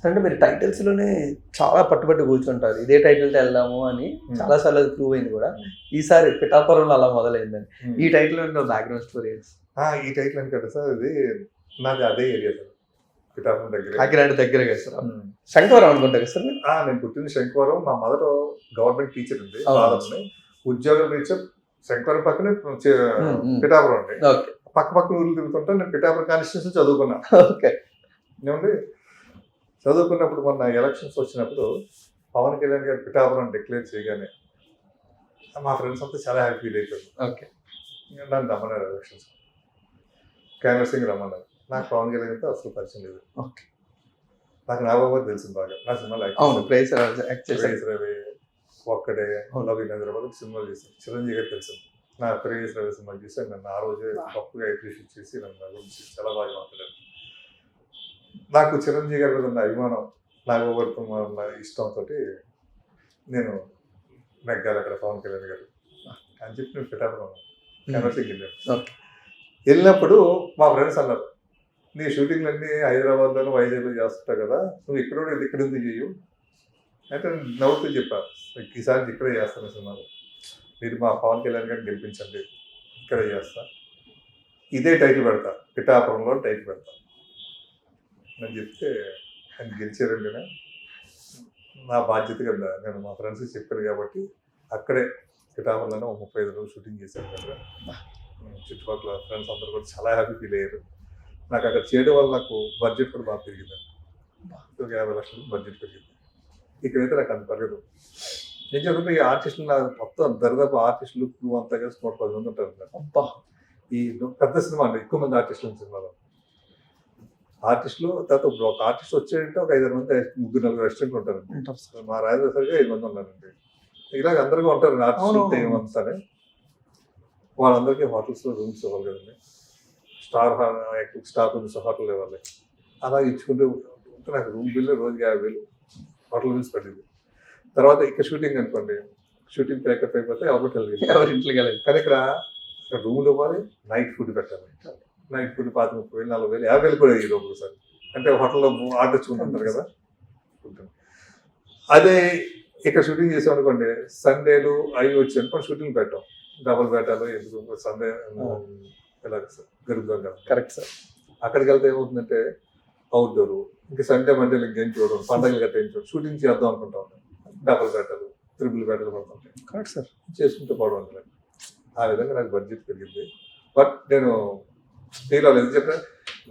అంటే మీరు టైటిల్స్ లోనే చాలా పట్టుబట్టి కూర్చుంటారు, ఇదే టైటిల్ తో వెళ్దాము అని చాలా సార్లు అది ప్రూవ్ అయింది కూడా. ఈసారి పిఠాపురంలో అలా మొదలైందని. ఈ టైటిల్ బ్యాక్గ్రౌండ్ స్టోరీ ఈ టైటిల్ అని కదా సార్, ఇది నాది అదే ఏరియా సార్, పిఠాపురం దగ్గర, కాకినాడ దగ్గర కదా సార్. శంకవరం అనుకుంటా కదా సార్. నేను పుట్టింది శంకవరం. మా మదర్ గవర్నమెంట్ టీచర్ ఉంది, ఉద్యోగం రీత్యా శంకవరం పక్కనే పిఠాపురం అండి. పక్క పక్క ఊర్లు తిరుగుతుంటే నేను పిఠాపురం కాన్స్టిట్యూన్సీ చదువుకున్నా. ఏమండి చదువుకున్నప్పుడు మొన్న ఎలక్షన్స్ వచ్చినప్పుడు పవన్ కళ్యాణ్ గారు పిఠాపురం డిక్లేర్ చేయగానే మా ఫ్రెండ్స్ అంతా చాలా హ్యాపీ ఫీల్ అయిపోయింది. నన్ను రమ్మన్నారు ఎలక్షన్స్, క్యాన్వర్సింగ్ రమ్మన్నారు. నాకు పవన్ కళ్యాణ్ గారితో అసలు పరిచయం లేదు. నాకు నాగబాబు తెలిసింది బాగా, నా సినిమాలో రవి, ఒక్కడే, లవ్ ఇన్ హైదరాబాద్ సినిమాలు చేశాను. చిరంజీవి గారు తెలిసింది. నా ప్రేయస్ రవి సినిమాలు చూసి నన్ను ఆ రోజే గొప్పగా అప్రిషియేట్ చేసి నన్ను గురించి చాలా బాగా మాట్లాడారు. నాకు చిరంజీవి గారి మీద ఉన్న అభిమానం, నాగబాబుతో ఉన్న ఇష్టంతో నేను నెగ్గాలి అక్కడ పవన్ కళ్యాణ్ గారు అని చెప్పి నేను పిఠాపురం క్యాన్వర్సింగ్ వెళ్ళాను. వెళ్ళినప్పుడు మా ఫ్రెండ్స్ అన్నారు, నీ షూటింగ్లన్నీ హైదరాబాద్లోనూ వైజాగ్లో చేస్తుంటావు కదా, నువ్వు ఇక్కడ ఇక్కడ ఎందుకు చేయు అంటే నవ్వుతూ చెప్పాను, ఈసారి ఇక్కడే చేస్తాను సినిమాలో, మీరు మా పవన్ కళ్యాణ్ గారిని గెలిపించండి, ఇక్కడే చేస్తా, ఇదే టైటిల్ పెడతా, పిఠాపురంలో టైటిల్ పెడతా అని చెప్తే ఆయన గెలిచారండి. నా బాధ్యత కదా, నేను మా ఫ్రెండ్స్కి చెప్పాను కాబట్టి అక్కడే పిఠాపురంలోనే 35 రోజులు షూటింగ్ చేశాను కదా. చుట్టుపక్కల ఫ్రెండ్స్ అందరూ కూడా చాలా హ్యాపీ ఫీల్ అయ్యారు. నాకు అక్కడ చేయడం వల్ల నాకు బడ్జెట్ కూడా బాగా పెరిగిందండి. ఒక 50 లక్షలు బడ్జెట్ పెరిగింది. ఇక్కడైతే నాకు అంత పెరగదు. ఏం చెప్తుంటే ఈ ఆర్టిస్టులు నాకు మొత్తం దరిదాపు ఆర్టిస్టులు క్రూ అంతా కలిసి 110 మంది ఉంటారు. ఈ పెద్ద సినిమా అండి, ఎక్కువ మంది ఆర్టిస్టులు సినిమాలో. ఆర్టిస్టులు తర్వాత ఒక ఆర్టిస్ట్ వచ్చాడంటే ఒక 5-6 మంది, 3-4 రెస్టారెంట్లు ఉంటారండి. మా రాజేశ్వరిగా 5 మంది ఉన్నారండి. ఇలాగ అందరికీ ఉంటారు ఆర్టిస్టులు ఏమంతానే. వాళ్ళందరికీ హోటల్స్లో రూమ్స్ ఇవ్వాలి కదండి, స్టార్ రూమ్స్ హోటల్ ఇవ్వాలి. అలా ఇచ్చుకుంటూ నాకు రూమ్ బిల్లు రోజుకి 50,000 హోటల్ బిల్స్ పడింది. తర్వాత ఇక్కడ షూటింగ్ అనుకోండి, షూటింగ్ ప్యాకప్ అయిపోతే ఎవరింటికి వెళ్ళాలి, కానీ ఇక్కడ రూమ్లు ఇవ్వాలి, నైట్ ఫుడ్ పెట్టాలి. నైట్ ఫుడ్ 30,000, 40,000, 50,000 కూడా ఈ రోజు సార్. అంటే హోటల్లో ఆర్డర్ చూసుకుంటారు కదా. అదే ఇక్కడ షూటింగ్ చేసాం అనుకోండి, సండేలు అవి వచ్చి అనుకోండి షూటింగ్ పెట్టాం, డబుల్ పెట్టాలి, ఎందుకు సండే ఇలా గడుపుతాం కదా. Correct sir. అక్కడికి వెళ్తే ఏమవుతుందంటే అవుట్డోర్, ఇంకా సండే మండేలు ఇంకేం చూడడం, పండుగలు గట్ట ఏం చూడడం, షూటింగ్ చేద్దాం అనుకుంటా ఉంటాం, డబుల్ పెట్టాలి, త్రిబుల్ పెట్టాలి పడుతుంటాయి. Correct sir. చేసుకుంటూ పోవడం ఉంటుంది. ఆ విధంగా నాకు బడ్జెట్ పెరిగింది. బట్ నేను ఫీల్ అవ్వలేదు. ఎందుకంటే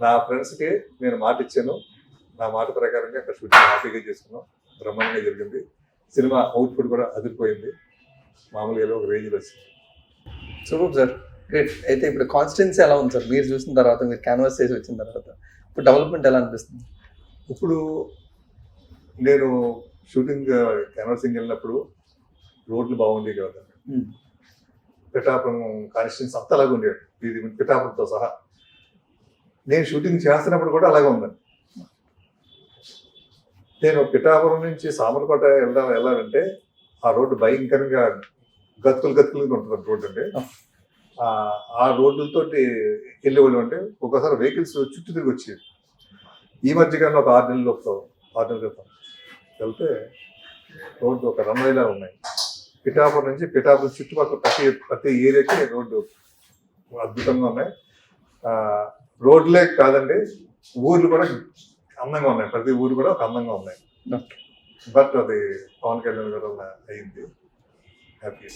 నా ఫ్రెండ్స్కి నేను మాట ఇచ్చాను, నా మాట ప్రకారంగా అక్కడ షూటింగ్ హ్యాపీగా చేసుకున్నాం, బ్రహ్మాండంగా జరిగింది. సినిమా అవుట్పుట్ కూడా అదిరిపోయింది, మామూలుగా ఏదో ఒక రేంజ్లో వచ్చింది. Super sir, great. అయితే ఇప్పుడు కాన్స్టెన్సీ ఎలా ఉంది సార్ మీరు చూసిన తర్వాత, మీరు క్యాన్వాస్ చేసి వచ్చిన తర్వాత ఇప్పుడు డెవలప్మెంట్ ఎలా అనిపిస్తుంది? ఇప్పుడు నేను షూటింగ్ క్యాన్వాసింగ్ వెళ్ళినప్పుడు రోడ్లు బాగుండేవి కదా, పిఠాపురం కాన్స్టిట్యూన్సీ అంతా అలాగే ఉండేది, ఇది పిఠాపురంతో సహా. నేను షూటింగ్ చేస్తున్నప్పుడు కూడా అలాగే ఉందండి. నేను పిఠాపురం నుంచి సామర్లకోట వెళ్ళాలంటే ఆ రోడ్డు భయంకరంగా గతుకులుగా ఉంటుంది రోడ్డు అండి. ఆ రోడ్లతో వెళ్ళేవాళ్ళు అంటే ఒక్కోసారి వెహికల్స్ చుట్టూ తిరిగి వచ్చేది. ఈ మధ్యకాలంలో ఒక 6 నెలల క్రితం వెళ్తే రోడ్డు ఒక రన్వేలా ఉన్నాయి. పిఠాపురం నుంచి పిఠాపురం చుట్టుపక్కల ప్రతి ఏరియాకి రోడ్డు అద్భుతంగా ఉన్నాయి. రోడ్లే కాదండి, ఊర్లు కూడా అందంగా ఉన్నాయి, ప్రతి ఊరు కూడా ఒక అందంగా ఉన్నాయి. బట్ అది పవన్ కళ్యాణ్ గారు అయింది. హ్యాపీ.